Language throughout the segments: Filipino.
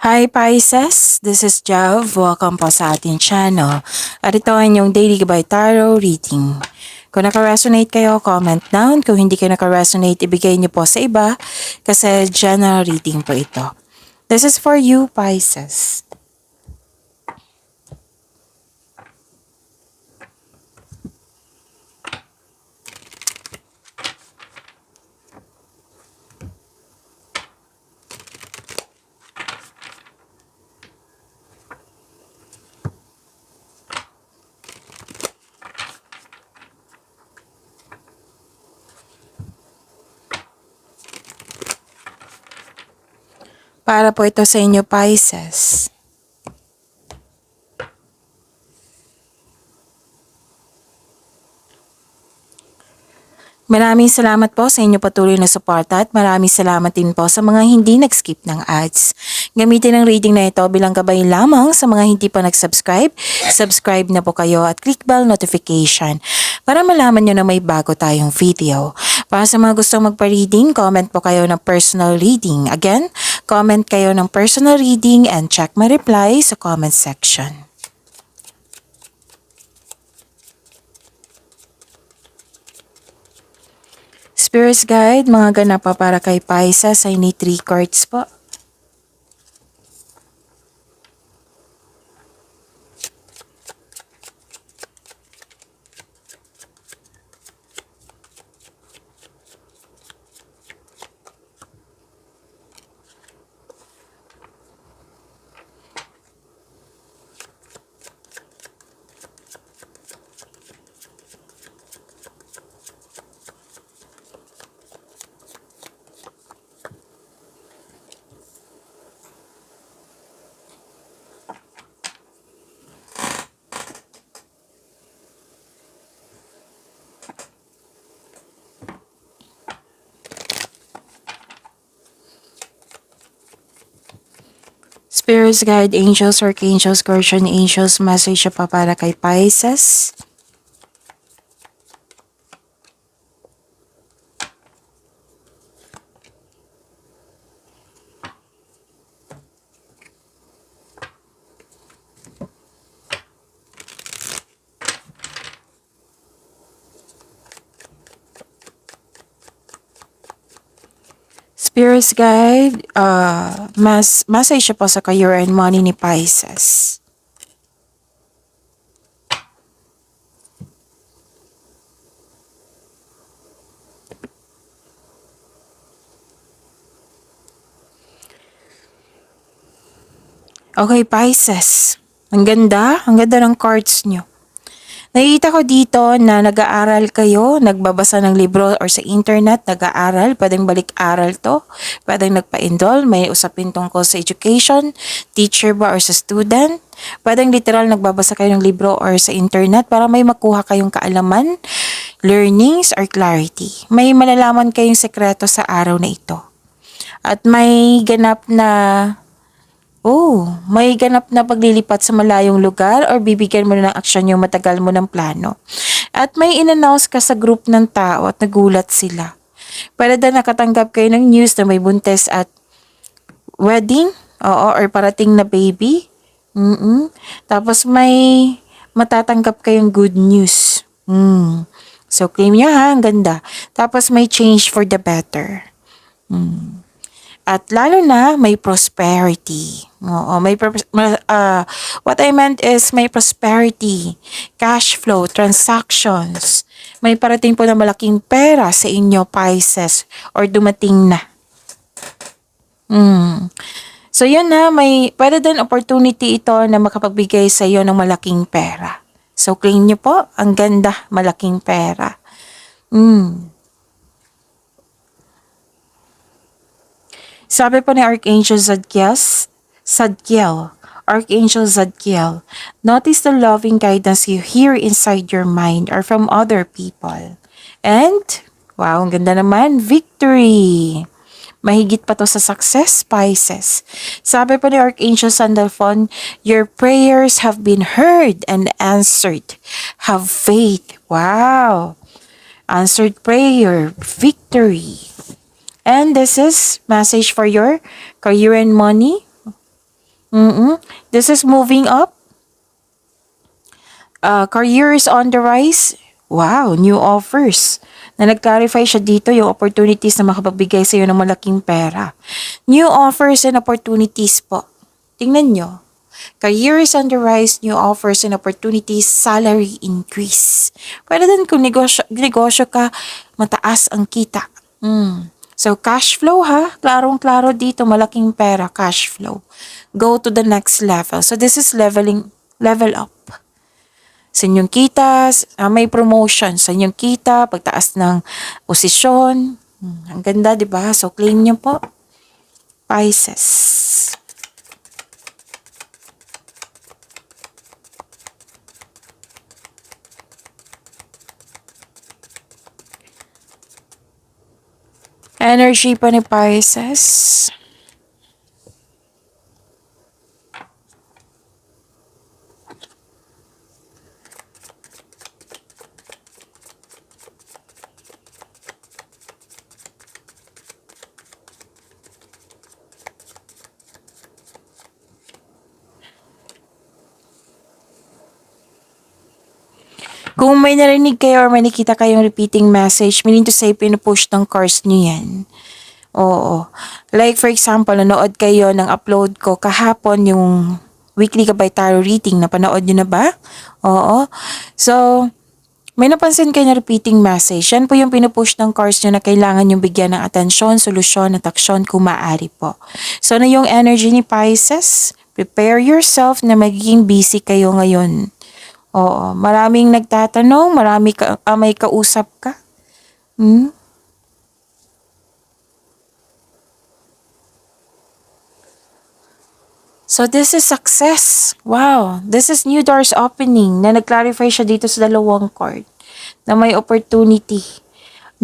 Hi Pisces, this is Jav. Welcome po sa ating channel. At ito ang inyong Daily Gabay Tarot Reading. Kung naka-resonate kayo, comment down. Kung hindi kayo naka-resonate, ibigay niyo po sa iba kasi general reading po ito. This is for you, Pisces. Para po ito sa inyo, Pisces. Maraming salamat po sa inyo patuloy na suporta at maraming salamat din po sa mga hindi nag-skip ng ads. Gamitin ang reading na ito bilang gabay lamang sa mga hindi pa nag-subscribe. Subscribe na po kayo at click bell notification para malaman nyo na may bago tayong video. Para sa mga gustong magpa-reading, comment po kayo ng personal reading. Again, comment kayo ng personal reading and check my reply sa comment section. Spirits Guide, mga ganap pa para kay Pisces, I need 3 cards po. Spirits Guide, Angels, Archangels, Guardian Angels, message pa para kay Pisces. Spirits Guide, message po sa career and money ni Pisces. Okay, Pisces. Ang ganda ng cards nyo. Nakikita ko dito na nag-aaral kayo, nagbabasa ng libro or sa internet, nag-aaral, pwedeng balik-aral to, pwedeng nagpa-enroll, may usapin tungkol sa education, teacher ba or sa student, pwedeng literal nagbabasa kayo ng libro or sa internet para may makuha kayong kaalaman, learnings or clarity. May malalaman kayong sekreto sa araw na ito. At may ganap na paglilipat sa malayong lugar or bibigyan mo na ng aksyon yung matagal mo ng plano. At may in-announce ka sa group ng tao at nagulat sila. Pwede na nakatanggap kayo ng news na may buntes at wedding, or parating na baby. Tapos may matatanggap kayong good news. So claim nyo ha, ang ganda. Tapos may change for the better. At lalo na may prosperity. What I meant is may prosperity, cash flow, transactions. May parating po na malaking pera sa inyo, Pisces, or dumating na. So yun na, may pwede din opportunity ito na makapagbigay sa iyo ng malaking pera. So claim nyo po, ang ganda, malaking pera. Sabi po ni Archangel Zadkiel, Archangel Zadkiel, notice the loving guidance you hear inside your mind or from other people. And, wow, ang ganda naman, victory! Mahigit pa to sa success, Pisces. Sabi po ni Archangel Sandalphon, your prayers have been heard and answered. Have faith. Wow! Answered prayer, victory. And this is message for your career and money. This is moving up. Career is on the rise. Wow, new offers. Na nag-clarify siya dito yung opportunities na makapagbigay sa iyo ng malaking pera. New offers and opportunities po. Tingnan nyo. Career is on the rise, new offers and opportunities, salary increase. Pwede din kung negosyo ka, mataas ang kita. So, cash flow ha. Klarong-klaro dito, malaking pera, cash flow. Go to the next level. So, this is level up. Sa inyong kita, may promotion. Sa inyong kita, pagtaas ng posisyon. Ang ganda, di ba? So, claim nyo po. Pisces. Energy pa ni Pisces. Kung may narinig kayo or may nakita kayong repeating message, meaning to say, pinupush ng cards nyo yan. Oo. Like for example, nanood kayo ng upload ko kahapon yung weekly Gabay Tarot reading. Napanood nyo na ba? Oo. So, may napansin kayo na repeating message. Yan po yung pinupush ng cards nyo na kailangan yung bigyan ng atensyon, solusyon, at aksyon kung maaari po. So, na yung energy ni Pisces, prepare yourself na magiging busy kayo ngayon. Oo, maraming nagtatanong, may kausap ka. So this is success. Wow, this is new doors opening na nag-clarify siya dito sa dalawang card na may opportunity.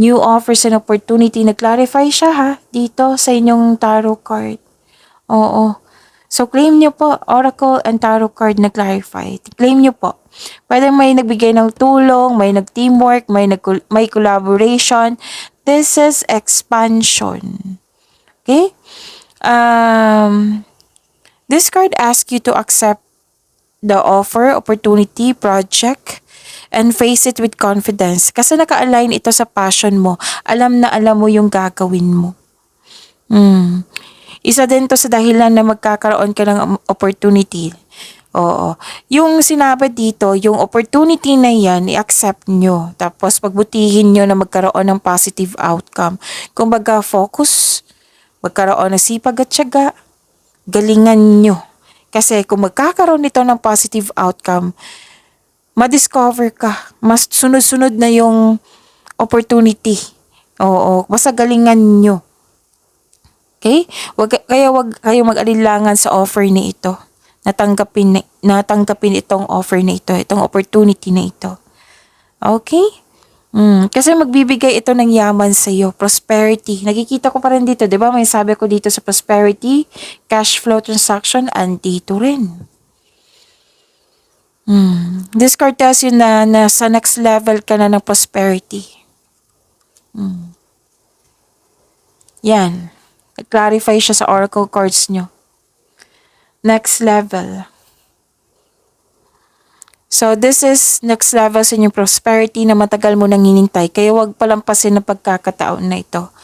New offers and opportunity. Nag-clarify siya ha dito sa inyong tarot card. Oo. So claim nyo po, Oracle and Tarot card na clarify. Claim nyo po. Pwede may nagbigay ng tulong, may nag-teamwork, may collaboration. This is expansion. Okay? This card asks you to accept the offer, opportunity, project, and face it with confidence. Kasi naka-align ito sa passion mo. Alam na alam mo yung gagawin mo. Isa din to sa dahilan na magkakaroon ka ng opportunity. Oo. Yung sinabi dito, yung opportunity na yan, i-accept nyo. Tapos pagbutihin nyo na magkaroon ng positive outcome. Kumbaga, focus, magkaroon ng sipag at tiyaga, galingan nyo. Kasi kung magkakaroon nito ng positive outcome, ma-discover ka. Mas sunod-sunod na yung opportunity. Oo. Basta galingan nyo. Okay? Wag kayo mag-alilangan sa offer ni ito. Natanggapin itong offer na ito, itong opportunity na ito. Okay? Kasi magbibigay ito ng yaman sa iyo, prosperity. Nakikita ko pa rin dito, 'di ba? May sabi ko dito sa prosperity, cash flow transaction, andito rin. This card tells you na sa next level ka na ng prosperity. Yan. Clarify siya sa oracle cards nyo. Next level. So, this is next level sa inyong prosperity na matagal mo nang hinintay. Kaya wag palampasin ang pagkakataon na ito.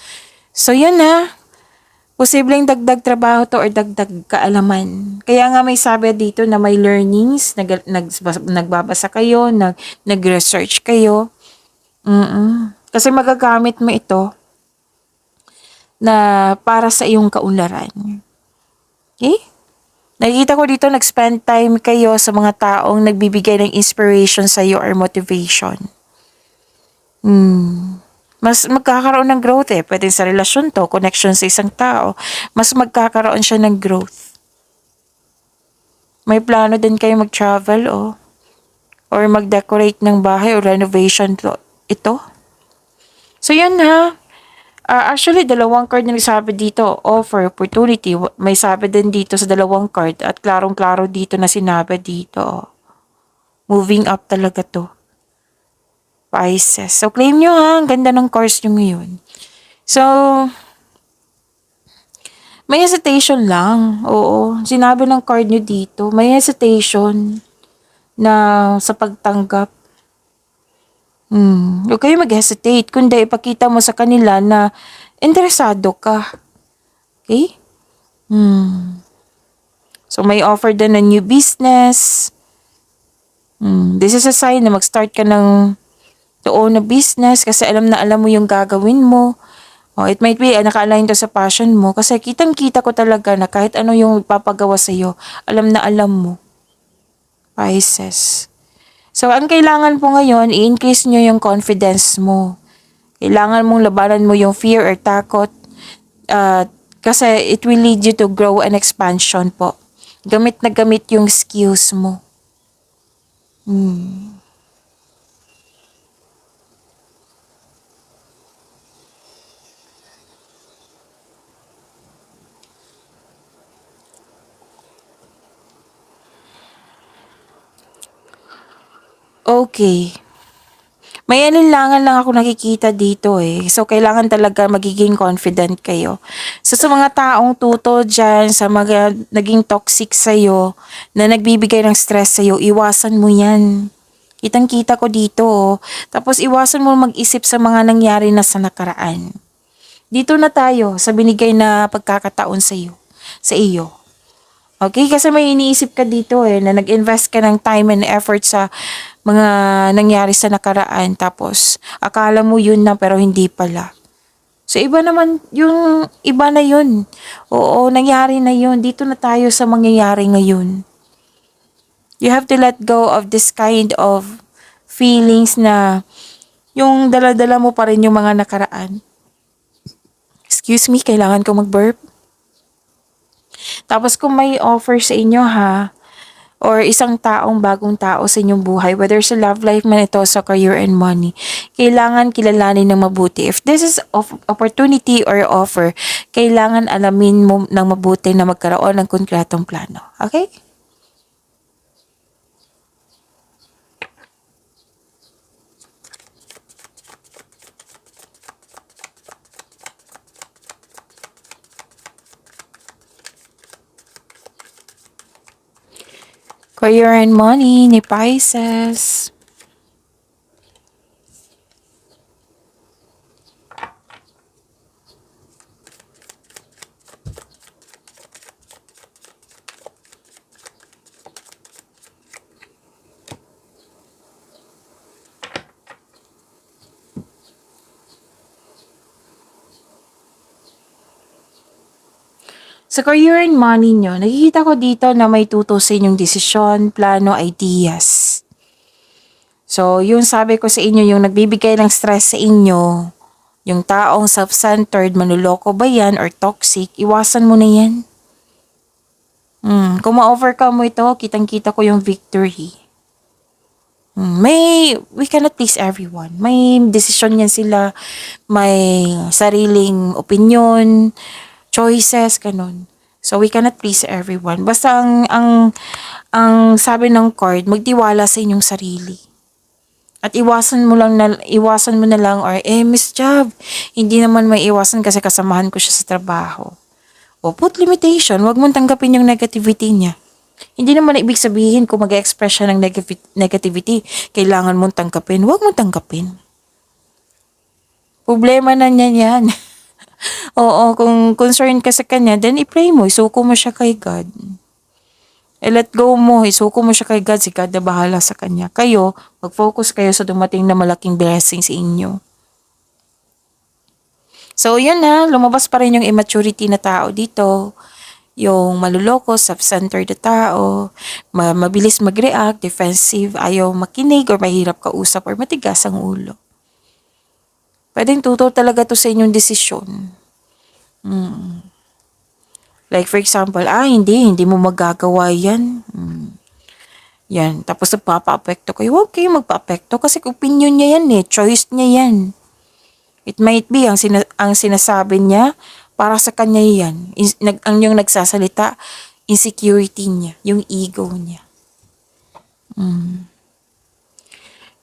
So, yun na. Posibleng dagdag trabaho to or dagdag kaalaman. Kaya nga may sabi dito na may learnings, nagbabasa kayo, nag-research kayo. Kasi magagamit mo ito na para sa iyong kaunlaran. Okay? Nakikita ko dito, nag-spend time kayo sa mga taong nagbibigay ng inspiration sa iyo or motivation. Mas magkakaroon ng growth Pwede sa relasyon to, connection sa isang tao. Mas magkakaroon siya ng growth. May plano din kayo mag-travel or mag-decorate ng bahay or renovation ito. So yun ha. Actually, dalawang card na nagsabi dito, offer, opportunity. May sabi din dito sa dalawang card at klarong-klaro dito na sinabi dito. Moving up talaga to. Pisces. So, claim nyo ha. Ang ganda ng cards nyo ngayon. So, May hesitation lang. Oo. Sinabi ng card nyo dito, may hesitation na sa pagtanggap. Huwag kayo mag-hesitate. Kundi ipakita mo sa kanila na interesado ka. Okay? So, may offer din na new business. This is a sign na mag-start ka ng to own a business kasi alam na alam mo yung gagawin mo. It might be naka-align to sa passion mo kasi kitang-kita ko talaga na kahit ano yung papagawa sa'yo, alam na alam mo. Pisces. So, ang kailangan po ngayon, i-increase nyo yung confidence mo. Kailangan mong labanan mo yung fear or takot kasi it will lead you to grow and expansion po. Gamit na gamit yung skills mo. Okay. May alinlangan lang ako nakikita dito eh. So, kailangan talaga magiging confident kayo. So, sa mga taong tuto dyan, sa mga naging toxic sa'yo, na nagbibigay ng stress sa'yo, iwasan mo yan. Kitang-kita ko dito oh. Tapos, iwasan mo mag-isip sa mga nangyari na sa nakaraan. Dito na tayo sa binigay na pagkakataon sa iyo. Okay? Kasi may iniisip ka dito eh, na nag-invest ka ng time and effort sa mga nangyari sa nakaraan. Tapos, akala mo yun na pero hindi pala. So, iba naman, yung iba na yun. Oo, nangyari na yun. Dito na tayo sa mangyayari ngayon. You have to let go of this kind of feelings na yung dala-dala mo pa rin yung mga nakaraan. Excuse me, kailangan ko mag-burp. Tapos kung may offer sa inyo ha, or isang taong bagong tao sa inyong buhay, whether sa love life man ito, sa career and money, kailangan kilalanin ng mabuti. If this is opportunity or offer, kailangan alamin mo ng mabuti na magkaroon ng konkretong plano. Okay? Career and money ni Pisces. Sa career and money nyo, nakikita ko dito na may tuto sa inyong desisyon, plano, ideas. So, yung sabi ko sa inyo, yung nagbibigay ng stress sa inyo, yung taong self-centered, manloloko ba yan or toxic, iwasan mo na yan. Kung ma-overcome mo ito, kitang-kita ko yung victory. We cannot please everyone. May desisyon yan sila, may sariling opinion, choices, ganun. So, we cannot please everyone. Basta ang sabi ng card, magtiwala sa inyong sarili. At iwasan mo na lang or, Miss Job, hindi naman may iwasan kasi kasamahan ko siya sa trabaho. O, put limitation, wag mong tanggapin yung negativity niya. Hindi naman ibig sabihin kung mag-express siya ng negativity, kailangan mong tanggapin. Wag mong tanggapin. Problema na niya yan. Oo, kung concerned ka sa kanya, then i-pray mo, isuko mo siya kay God. Let go mo, isuko mo siya kay God, si God na bahala sa kanya. Kayo, mag-focus kayo sa dumating na malaking blessing sa inyo. So, yun na, lumabas pa rin yung immaturity na tao dito. Yung maluloko, self-centered na tao, mabilis mag-react, defensive, ayaw makinig or mahirap kausap or matigas ang ulo. Pwedeng tuto talaga to sa inyong desisyon. Like for example, hindi mo magagawa yan. Yan, tapos nagpapa-apekto kayo. Huwag kayo magpa-apekto kasi opinion niya yan choice niya yan. It might be ang sinasabi niya para sa kanya yan. Ang yung nagsasalita, insecurity niya, yung ego niya.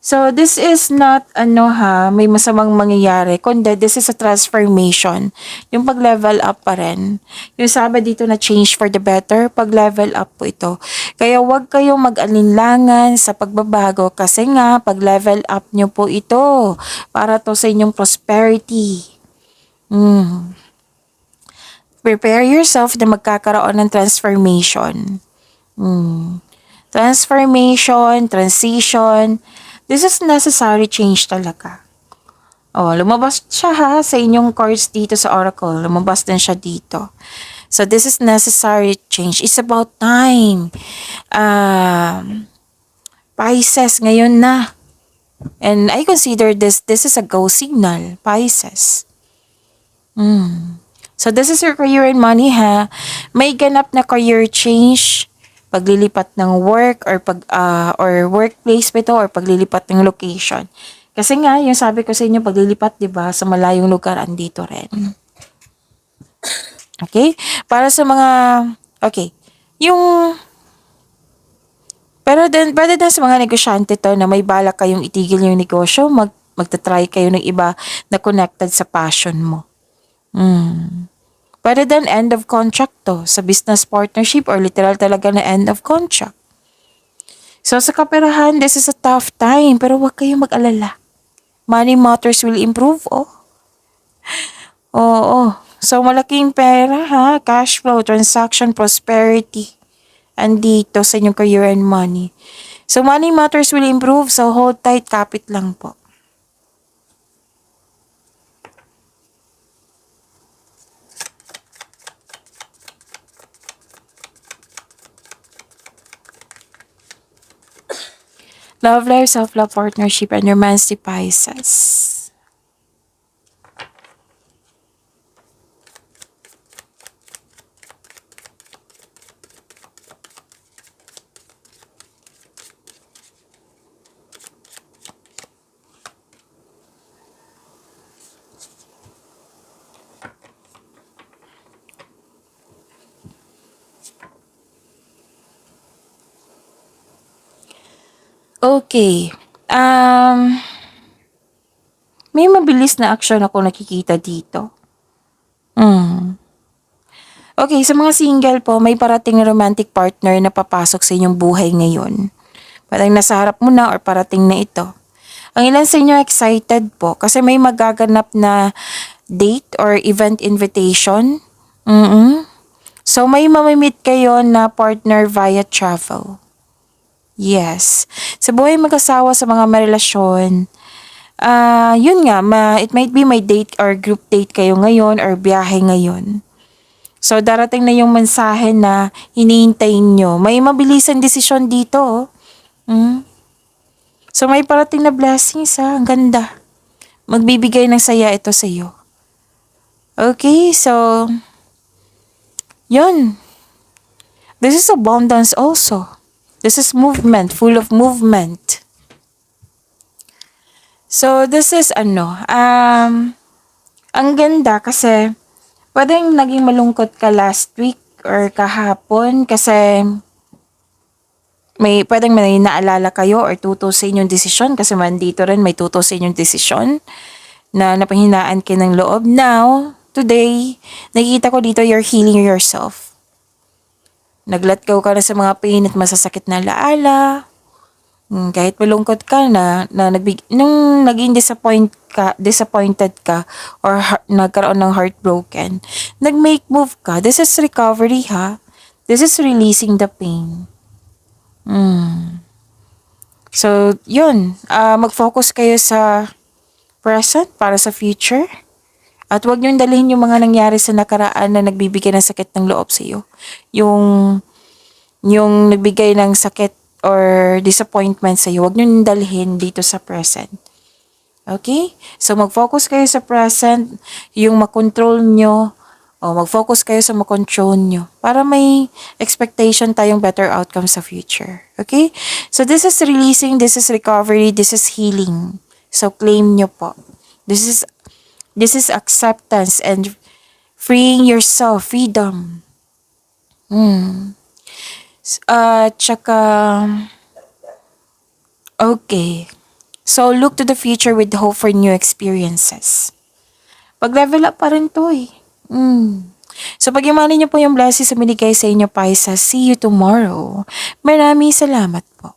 So, this is not, may masamang mangyayari, kundi this is a transformation. Yung pag-level up pa rin. Yung sabi dito na change for the better, pag-level up po ito. Kaya wag kayong mag-alinlangan sa pagbabago kasi nga, pag-level up nyo po ito para to sa inyong prosperity. Prepare yourself na magkakaroon ng transformation. Transformation, transition. This is necessary change talaga. Oh, lumabas siya ha sa inyong cards dito sa Oracle. Lumabas din siya dito. So, this is necessary change. It's about time. Pisces, ngayon na. And I consider this is a go signal. Pisces. So, this is your career and money ha. May ganap na career change, paglilipat ng work or workplace ba ito or paglilipat ng location. Kasi nga, yung sabi ko sa inyo, paglilipat, 'di ba, sa malayong lugar andito rin. Okay? Para sa mga yung pero din sa mga negosyante to na may balak kayong itigil yung negosyo, magta-try kayo ng iba na connected sa passion mo. Pwede din end of contract to sa business partnership or literal talaga na end of contract. So sa kaperahan, this is a tough time pero huwag kayong mag-alala. Money matters will improve, oh. Oo. So malaking pera ha, cash flow, transaction, prosperity. Andito sa inyong career and money. So money matters will improve, so hold tight, kapit lang po. Love life, self-love, partnership, and romance Pisces. Okay. May mabilis na action ako nakikita dito. Okay, sa mga single po, may parating na romantic partner na papasok sa inyong buhay ngayon. Parang nasa harap mo na or parating na ito. Ang ilan sa inyo excited po kasi may magaganap na date or event invitation. So may mamimit kayo na partner via travel. Yes. Sa buhay mag-asawa sa mga marelasyon, yun nga, it might be may date or group date kayo ngayon or biyahe ngayon. So, darating na yung mensahe na hinihintay nyo. May mabilisan desisyon dito. So, may parating na blessings ha. Ang ganda. Magbibigay ng saya ito sa iyo. Okay, so, yun. This is abundance also. This is movement, full of movement. So, this is ang ganda kasi pwedeng naging malungkot ka last week or kahapon kasi pwedeng may naalala kayo or tuto sa inyong desisyon kasi man dito rin may tuto sa inyong desisyon na napanghinaan kayo ng loob. Now, today, nakikita ko dito you're healing yourself. Nag-let go ka na sa mga pain at masasakit na alaala. Kahit malungkot ka nung naging disappointed ka or nagkaroon ng heartbroken, nag-make move ka. This is recovery ha. This is releasing the pain. So, yun. Mag-focus kayo sa present para sa future. At huwag niyong dalhin yung mga nangyari sa nakaraan na nagbibigay ng sakit ng loob sa iyo. Yung nagbigay ng sakit or disappointment sa iyo, huwag niyong dalhin dito sa present. Okay? So, mag-focus kayo sa present, yung makontrol nyo, o mag-focus kayo sa makontrol nyo para may expectation tayong better outcome sa future. Okay? So, this is releasing, this is recovery, this is healing. So, claim nyo po. This is acceptance and freeing yourself, freedom. Tsaka, okay. So, look to the future with hope for new experiences. Pag-level up pa rin to eh. So, pag-imanin niyo po yung blessings sa binigay sa inyo, Pisces. See you tomorrow. Maraming salamat po.